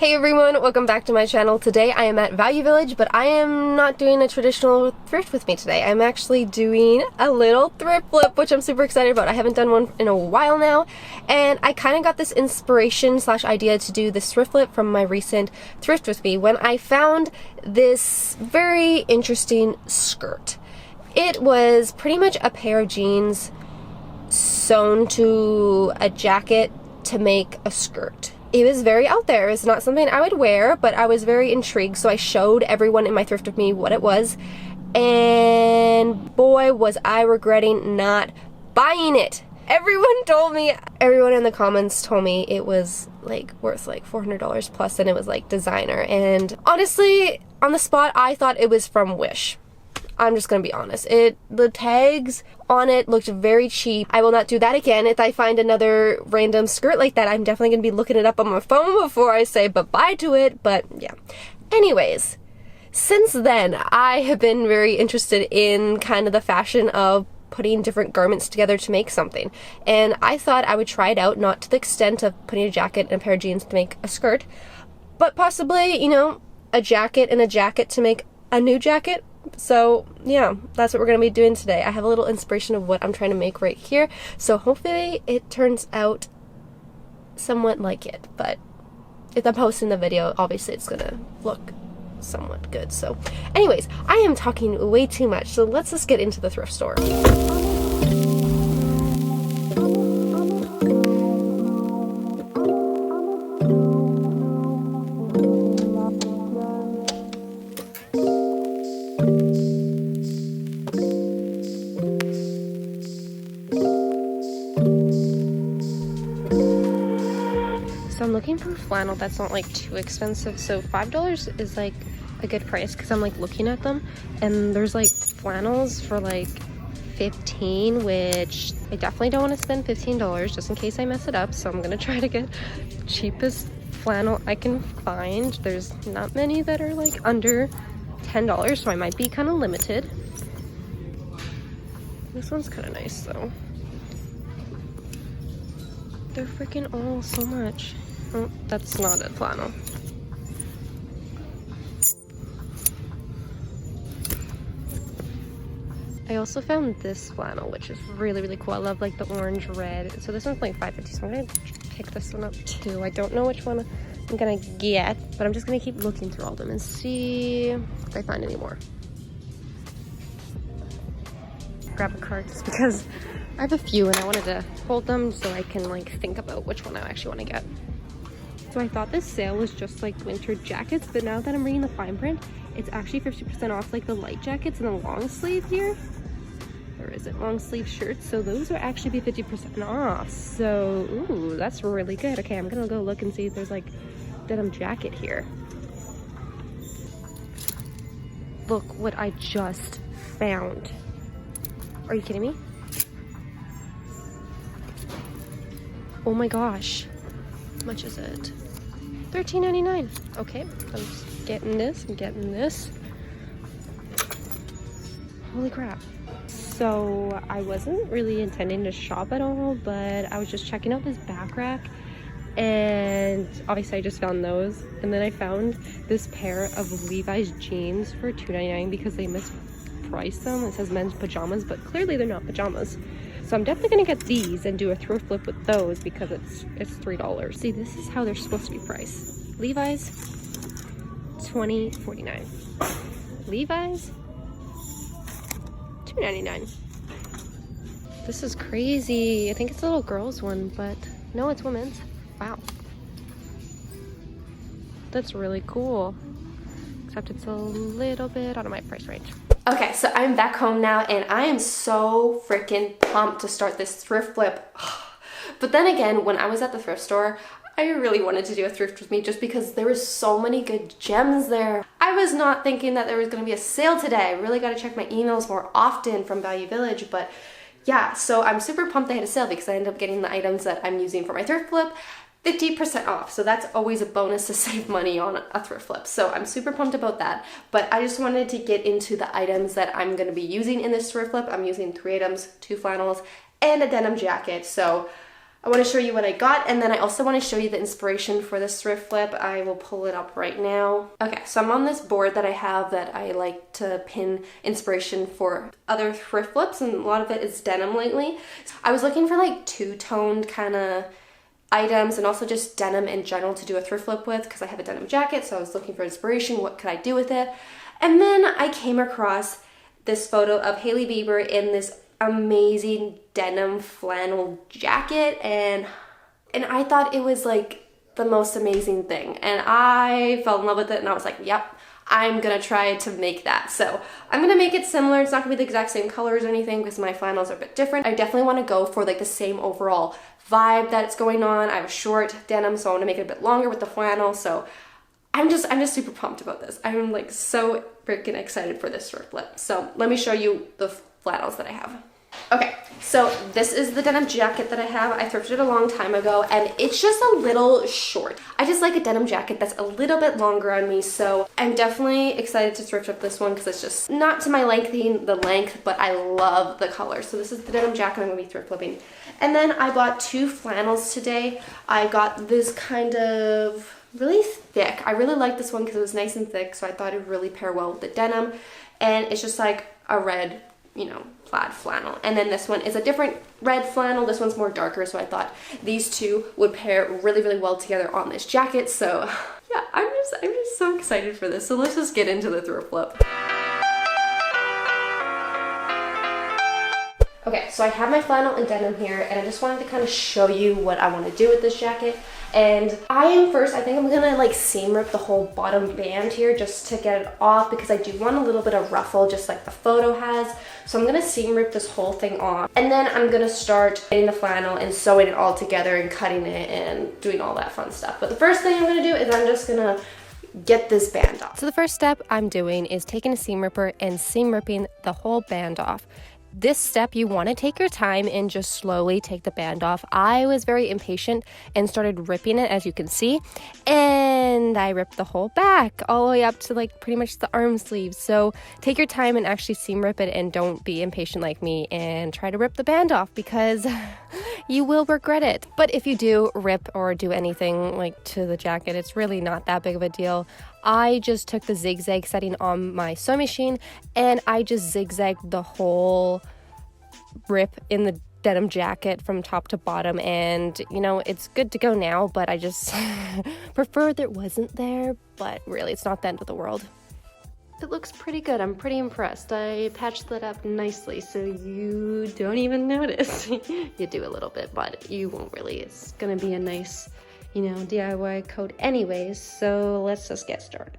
Hey everyone, welcome back to my channel. Today I am at Value Village, but I am not doing a traditional thrift with me today. I'm actually doing a little thrift flip, which I'm super excited about. I haven't done one in a while now, and I kind of got this inspiration slash idea to do this thrift flip from my recent thrift with me when I found this very interesting skirt. It was pretty much a pair of jeans sewn to a jacket to make a skirt. It was very out there. It's not something I would wear, but I was very intrigued, so I showed everyone in my thrift with me what it was, and boy was I regretting not buying it. Everyone in the comments told me it was like worth like $400 plus, and it was like designer, and honestly, on the spot, I thought it was from Wish. I'm just gonna be honest. The tags on it looked very cheap. I will not do that again. If I find another random skirt like that, I'm definitely gonna be looking it up on my phone before I say bye-bye to it, but yeah. Anyways, since then, I have been very interested in kind of the fashion of putting different garments together to make something. And I thought I would try it out, not to the extent of putting a jacket and a pair of jeans to make a skirt, but possibly, you know, a jacket and a jacket to make a new jacket. So yeah, that's what we're going to be doing today. I have a little inspiration of what I'm trying to make right here, so hopefully it turns out somewhat like it, but if I'm posting the video, obviously it's going to look somewhat good. So anyways, I am talking way too much, so let's just get into the thrift store. I'm looking for flannel that's not like too expensive, so $5 is like a good price because I'm like looking at them and there's like flannels for like $15, which I definitely don't want to spend $15 just in case I mess it up, so I'm gonna try to get cheapest flannel I can find. There's not many that are like under $10, so I might be kind of limited. This one's kind of nice though. They're freaking all so much. Oh, that's not a flannel. I also found this flannel, which is really cool. I love like the orange red. So this one's like $5.50, so I'm gonna pick this one up too. I don't know which one I'm gonna get, but I'm just gonna keep looking through all of them and see if I find any more. Grab a card just because I have a few and I wanted to hold them so I can like think about which one I actually want to get. So I thought this sale was just like winter jackets, but now that I'm reading the fine print, it's actually 50% off like the light jackets and the long sleeve here. Or is it long sleeve shirts? So those are actually be 50% off. So, ooh, that's really good. Okay, I'm gonna go look and see if there's like denim jacket here. Look what I just found. Are you kidding me? Oh my gosh. How much is it? $13.99. Okay, I'm just getting this. I'm getting this. Holy crap. So I wasn't really intending to shop at all, but I was just checking out this back rack, and obviously I just found those, and then I found this pair of Levi's jeans for $2.99 because they mispriced them. It says men's pajamas, but clearly they're not pajamas. So I'm definitely gonna get these and do a thrift flip with those because it's $3. See, this is how they're supposed to be priced. Levi's, $20.49. Levi's, $2.99. This is crazy. I think it's a little girl's one, but no, it's women's. Wow. That's really cool. Except it's a little bit out of my price range. Okay, so I'm back home now and I am so freaking pumped to start this thrift flip. But then again, when I was at the thrift store, I really wanted to do a thrift with me just because there was so many good gems there. I was not thinking that there was gonna be a sale today. I really gotta check my emails more often from Value Village, but yeah, so I'm super pumped they had a sale because I ended up getting the items that I'm using for my thrift flip 50% off, so that's always a bonus to save money on a thrift flip. So I'm super pumped about that, but I just wanted to get into the items that I'm going to be using in this thrift flip. I'm using 3 items, 2 flannels, and a denim jacket. So I want to show you what I got, and then I also want to show you the inspiration for this thrift flip. I will pull it up right now. Okay, so I'm on this board that I have that I like to pin inspiration for other thrift flips, and a lot of it is denim lately. I was looking for like two-toned kind of items and also just denim in general to do a thrift flip with because I have a denim jacket, so I was looking for inspiration. What could I do with it? And then I came across this photo of Hailey Bieber in this amazing denim flannel jacket, and I thought it was like the most amazing thing, and I fell in love with it, and I was like, yep, I'm gonna try to make that. So I'm gonna make it similar. It's not gonna be the exact same colors or anything because my flannels are a bit different. I definitely want to go for like the same overall vibe that's going on. I have short denim, so I want to make it a bit longer with the flannel. So I'm just super pumped about this. I'm like so freaking excited for this thrift flip. So let me show you the flannels that I have. Okay, so this is the denim jacket that I have. I thrifted it a long time ago, and it's just a little short. I just like a denim jacket that's a little bit longer on me, so I'm definitely excited to thrift up this one because it's just not to my liking the length, but I love the color. So this is the denim jacket I'm going to be thrift flipping. And then I bought two flannels today. I got this kind of really thick. I really like this one because it was nice and thick, so I thought it would really pair well with the denim. And it's just like a red, you know, plaid flannel. And then this one is a different red flannel. This one's more darker, so I thought these two would pair really, really well together on this jacket. So yeah, I'm just so excited for this. So let's just get into the thrift flip. Okay, so I have my flannel and denim here, and I just wanted to kind of show you what I want to do with this jacket. And I think I'm gonna like seam rip the whole bottom band here just to get it off because I do want a little bit of ruffle just like the photo has. So I'm gonna seam rip this whole thing off, and then I'm gonna start getting the flannel and sewing it all together and cutting it and doing all that fun stuff. But the first thing I'm gonna do is I'm just gonna get this band off. So the first step I'm doing is taking a seam ripper and seam ripping the whole band off. This step, you want to take your time and just slowly take the band off. I was very impatient and started ripping it, as you can see, and I ripped the whole back all the way up to like pretty much the arm sleeves. So take your time and actually seam rip it, and don't be impatient like me and try to rip the band off because you will regret it. But if you do rip or do anything like to the jacket, it's really not that big of a deal. I just took the zigzag setting on my sewing machine and I just zigzagged the whole rip in the denim jacket from top to bottom, and you know, it's good to go now, but I just prefer that it wasn't there, but really it's not the end of the world. It looks pretty good. I'm pretty impressed. I patched that up nicely so you don't even notice. You do a little bit, but you won't really. It's gonna be a nice, you know, DIY coat anyways, so let's just get started.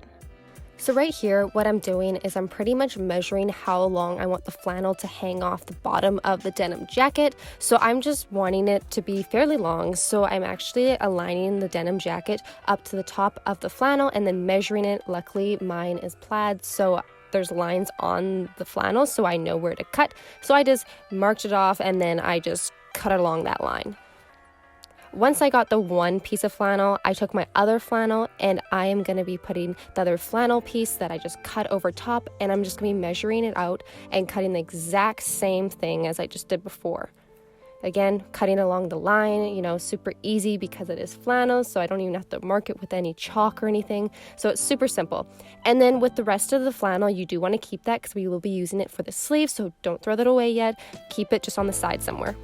So right here, what I'm doing is I'm pretty much measuring how long I want the flannel to hang off the bottom of the denim jacket. So I'm just wanting it to be fairly long. So I'm actually aligning the denim jacket up to the top of the flannel and then measuring it. Luckily, mine is plaid, so there's lines on the flannel, so I know where to cut. So I just marked it off and then I just cut it along that line. Once I got the one piece of flannel, I took my other flannel and I am going to be putting the other flannel piece that I just cut over top, and I'm just going to be measuring it out and cutting the exact same thing as I just did before. Again, cutting along the line, you know, super easy because it is flannel, so I don't even have to mark it with any chalk or anything. So it's super simple. And then with the rest of the flannel, you do want to keep that because we will be using it for the sleeve, so don't throw that away yet. Keep it just on the side somewhere.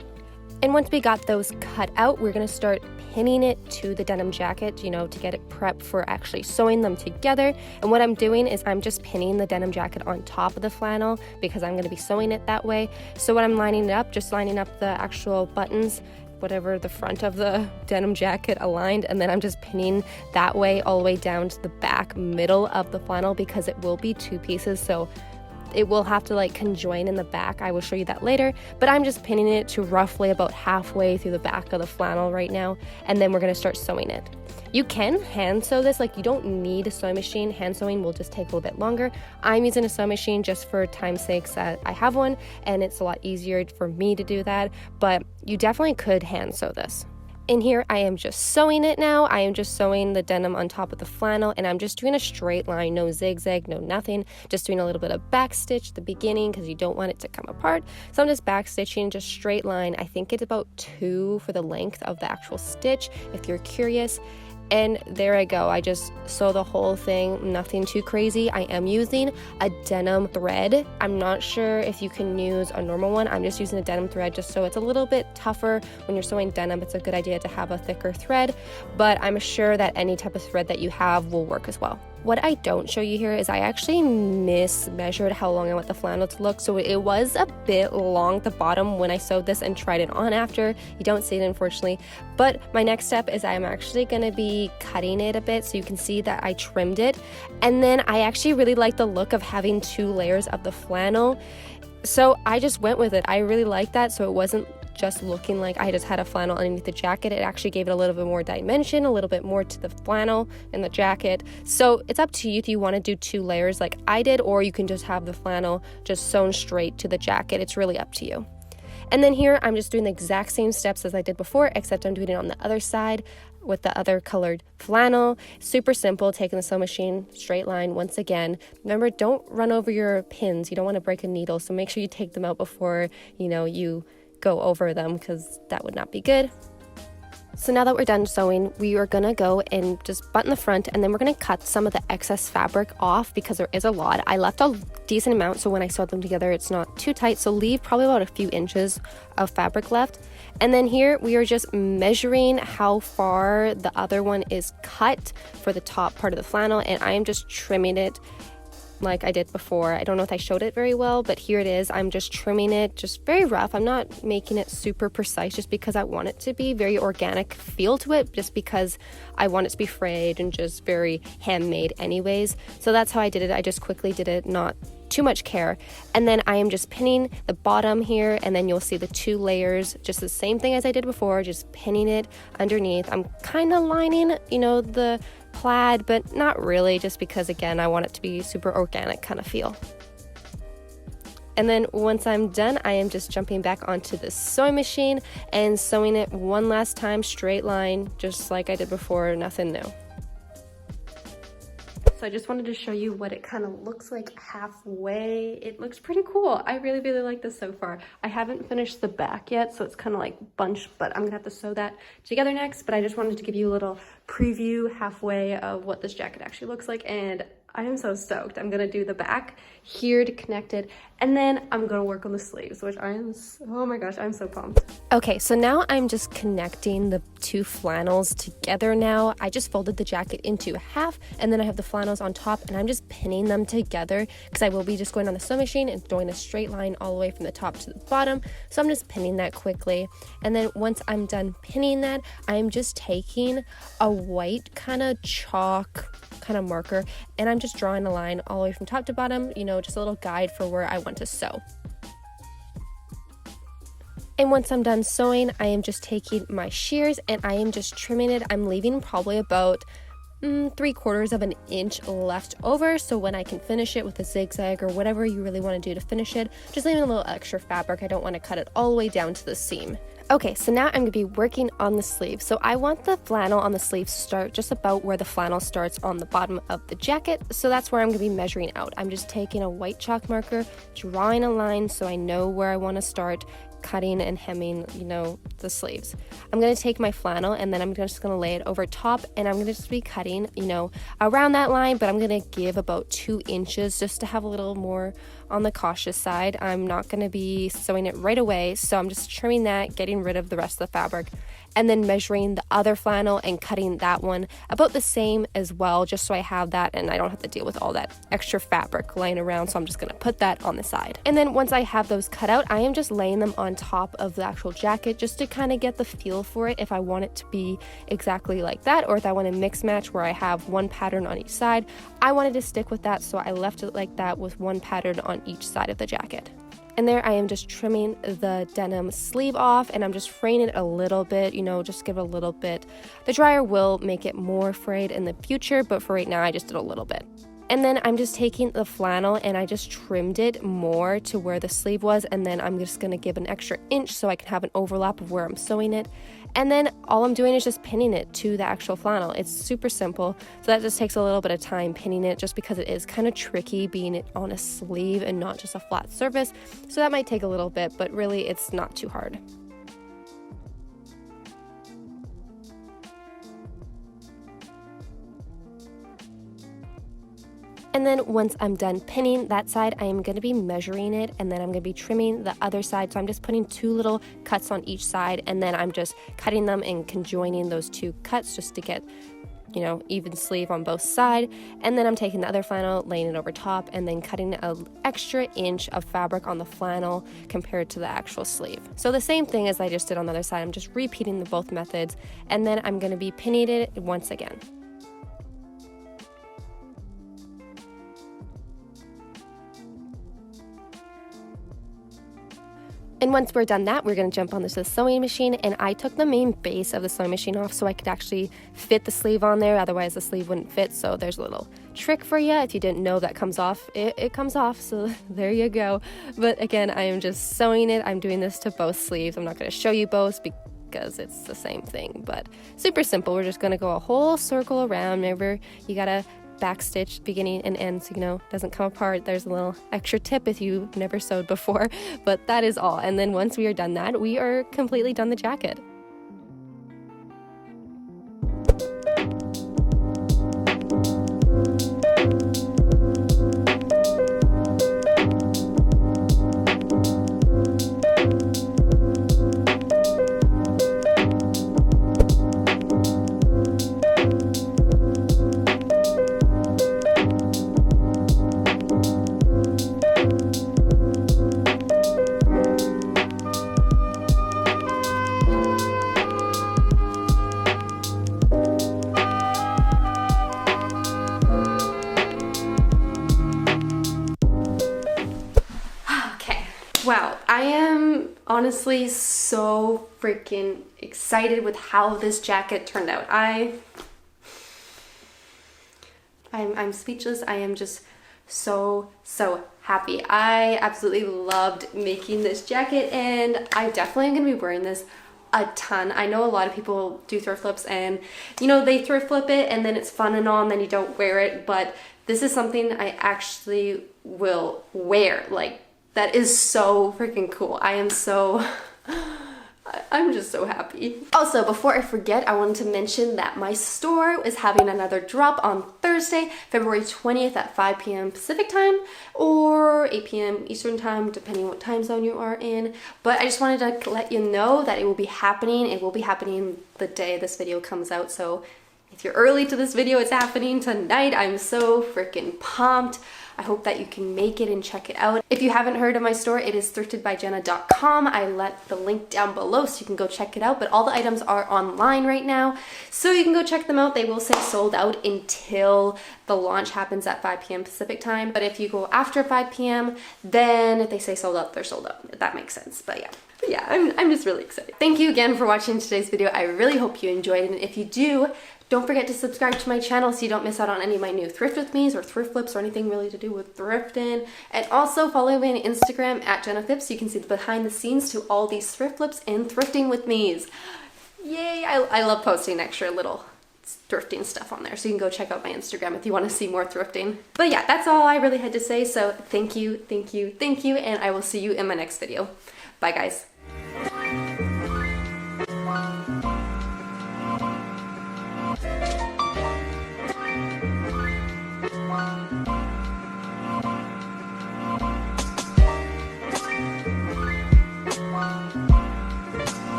And once we got those cut out, we're going to start pinning it to the denim jacket, you know, to get it prepped for actually sewing them together. And what I'm doing is I'm just pinning the denim jacket on top of the flannel because I'm going to be sewing it that way. So when I'm lining it up, just lining up the actual buttons, whatever the front of the denim jacket aligned, and then I'm just pinning that way all the way down to the back middle of the flannel because it will be two pieces. So it will have to like conjoin in the back. I will show you that later, but I'm just pinning it to roughly about halfway through the back of the flannel right now, and then we're going to start sewing it. You can hand sew this, like you don't need a sewing machine. Hand sewing will just take a little bit longer. I'm using a sewing machine just for time's sake. I have one and it's a lot easier for me to do that, but you definitely could hand sew this. In here, I am just sewing it now. I am just sewing the denim on top of the flannel, and I'm just doing a straight line, no zigzag, no nothing. Just doing a little bit of back stitch at the beginning because you don't want it to come apart. So I'm just back stitching, just straight line. I think it's about 2 for the length of the actual stitch, if you're curious. And there I go. I just sew the whole thing, nothing too crazy. I am using a denim thread. I'm not sure if you can use a normal one. I'm just using a denim thread just so it's a little bit tougher. When you're sewing denim, it's a good idea to have a thicker thread, but I'm sure that any type of thread that you have will work as well. What I don't show you here is I actually mismeasured how long I want the flannel to look, so it was a bit long at the bottom when I sewed this and tried it on after. You don't see it, unfortunately, but my next step is I'm actually going to be cutting it a bit so you can see that I trimmed it. And then I actually really like the look of having 2 layers of the flannel, so I just went with it. I really like that, so it wasn't just looking like I just had a flannel underneath the jacket. It actually gave it a little bit more dimension, a little bit more to the flannel and the jacket. So it's up to you if you want to do 2 layers like I did, or you can just have the flannel just sewn straight to the jacket. It's really up to you. And then here I'm just doing the exact same steps as I did before, except I'm doing it on the other side with the other colored flannel. Super simple, taking the sewing machine, straight line once again. Remember, don't run over your pins. You don't want to break a needle, so make sure you take them out before you go over them, because that would not be good. So now that we're done sewing, we are gonna go and just button the front, and then we're gonna cut some of the excess fabric off because there is a lot. I left a decent amount, so when I sewed them together, it's not too tight, so leave probably about a few inches of fabric left. And then here we are just measuring how far the other one is cut for the top part of the flannel, and I am just trimming it like I did before. I don't know if I showed it very well, but here it is. I'm just trimming it just very rough. I'm not making it super precise just because I want it to be very organic feel to it, just because I want it to be frayed and just very handmade anyways. So that's how I did it. I just quickly did it, not too much care. And then I am just pinning the bottom here, and then you'll see the 2 layers, just the same thing as I did before, just pinning it underneath. I'm kind of lining, the plaid, but not really, just because again I want it to be super organic kind of feel. And then once I'm done, I am just jumping back onto the sewing machine and sewing it one last time, straight line, just like I did before, nothing new. So I just wanted to show you what it kind of looks like halfway. It looks pretty cool. I really, really like this so far. I haven't finished the back yet, so it's kind of like bunched, but I'm gonna have to sew that together next. But I just wanted to give you a little preview halfway of what this jacket actually looks like, and I am so stoked. I'm gonna do the back here to connect it, and then I'm gonna work on the sleeves, which oh my gosh, I'm so pumped. Okay, so now I'm just connecting the 2 flannels together now. I just folded the jacket into half, and then I have the flannels on top, and I'm just pinning them together because I will be just going on the sewing machine and doing a straight line all the way from the top to the bottom. So I'm just pinning that quickly, and then once I'm done pinning that, I'm just taking a white kind of chalk kind of marker, and I'm just drawing a line all the way from top to bottom, just a little guide for where I want to sew. And once I'm done sewing, I am just taking my shears and I am just trimming it. I'm leaving probably about 3/4 of an inch left over, so when I can finish it with a zigzag or whatever you really want to do to finish it, just leaving a little extra fabric. I don't want to cut it all the way down to the seam. Okay, so now I'm going to be working on the sleeve. So I want the flannel on the sleeve to start just about where the flannel starts on the bottom of the jacket. So that's where I'm going to be measuring out. I'm just taking a white chalk marker, drawing a line so I know where I want to start cutting and hemming, the sleeves. I'm going to take my flannel and then I'm just going to lay it over top, and I'm going to just be cutting, around that line, but I'm going to give about 2 inches just to have a little more on the cautious side. I'm not going to be sewing it right away, so I'm just trimming that, getting rid of the rest of the fabric, and then measuring the other flannel and cutting that one about the same as well, just so I have that and I don't have to deal with all that extra fabric laying around. So I'm just going to put that on the side. And then once I have those cut out, I am just laying them on top of the actual jacket just to kind of get the feel for it, if I want it to be exactly like that, or if I want to mix match where I have one pattern on each side. I wanted to stick with that, so I left it like that with one pattern on each side of the jacket. And there I am just trimming the denim sleeve off, and I'm just fraying it a little bit, just give it a little bit. The dryer will make it more frayed in the future, but for right now I just did a little bit. And then I'm just taking the flannel and I just trimmed it more to where the sleeve was, and then I'm just going to give an extra inch so I can have an overlap of where I'm sewing it. And then all I'm doing is just pinning it to the actual flannel. It's super simple, so that just takes a little bit of time pinning it, just because it is kind of tricky being on a sleeve and not just a flat surface. So that might take a little bit, but really it's not too hard. And then once I'm done pinning that side, I am going to be measuring it, and then I'm going to be trimming the other side. So I'm just putting 2 little cuts on each side, and then I'm just cutting them and conjoining those 2 cuts just to get, you know, even sleeve on both sides. And then I'm taking the other flannel, laying it over top, and then cutting an extra inch of fabric on the flannel compared to the actual sleeve. So the same thing as I just did on the other side, I'm just repeating both methods, and then I'm going to be pinning it once again. And once we're done that, we're going to jump on the sewing machine, and I took the main base of the sewing machine off so I could actually fit the sleeve on there, otherwise the sleeve wouldn't fit. So there's a little trick for you. If you didn't know, that comes off, it comes off, so there you go. But again, I am just sewing it. I'm doing this to both sleeves. I'm not going to show you both because it's the same thing, but super simple. We're just going to go a whole circle around. Remember, you got to back stitch beginning and end, so you know it doesn't come apart. There's a little extra tip if you've never sewed before, but that is all. And then once we are done that, we are completely done the jacket. Wow, I am honestly so freaking excited with how this jacket turned out. I'm speechless. I am just so happy. I absolutely loved making this jacket, and I definitely am going to be wearing this a ton. I know a lot of people do thrift flips, and you know, they thrift flip it and then it's fun and all, and then you don't wear it, but this is something I actually will wear. Like, that is so freaking cool. I'm just so happy. Also, before I forget, I wanted to mention that my store is having another drop on Thursday, February 20th at 5 p.m. Pacific time or 8 p.m. Eastern time, depending what time zone you are in. But I just wanted to let you know that it will be happening. It will be happening the day this video comes out. So if you're early to this video, it's happening tonight. I'm so freaking pumped. I hope that you can make it and check it out. If you haven't heard of my store, it is thriftedbyjenna.com. I let the link down below so you can go check it out, but all the items are online right now, so you can go check them out. They will say sold out until the launch happens at 5 p.m. Pacific time, but if you go after 5 p.m., then if they say sold out, they're sold out, if that makes sense. But yeah, I'm just really excited. Thank you again for watching today's video. I really hope you enjoyed it, and if you do, don't forget to subscribe to my channel so you don't miss out on any of my new thrift with me's or thrift flips or anything really to do with thrifting. And also follow me on Instagram at Jenna Phipps so you can see the behind the scenes to all these thrift flips and thrifting with me's. Yay! I love posting extra little thrifting stuff on there, so you can go check out my Instagram if you want to see more thrifting. But yeah, that's all I really had to say, so thank you, and I will see you in my next video. Bye guys.